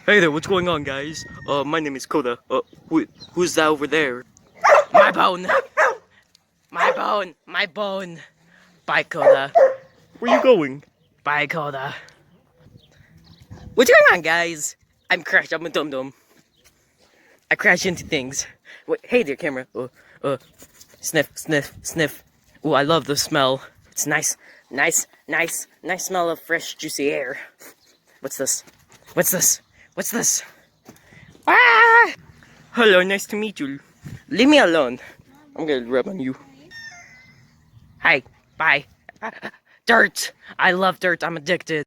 Hey there, what's going on, guys? My name is Koda. Who's that over there? My bone! My bone! My bone! Bye, Koda. Where you going? Bye, Koda. What's going on, guys? I'm Crash. I'm a dum-dum. I crash into things. Wait, hey there, camera. Sniff, sniff, sniff. Oh, I love the smell. It's nice smell of fresh, juicy air. What's this? What's this? What's this? Ah! Hello, nice to meet you. Leave me alone. I'm gonna rub on you. Hi, bye. Dirt! I love dirt, I'm addicted.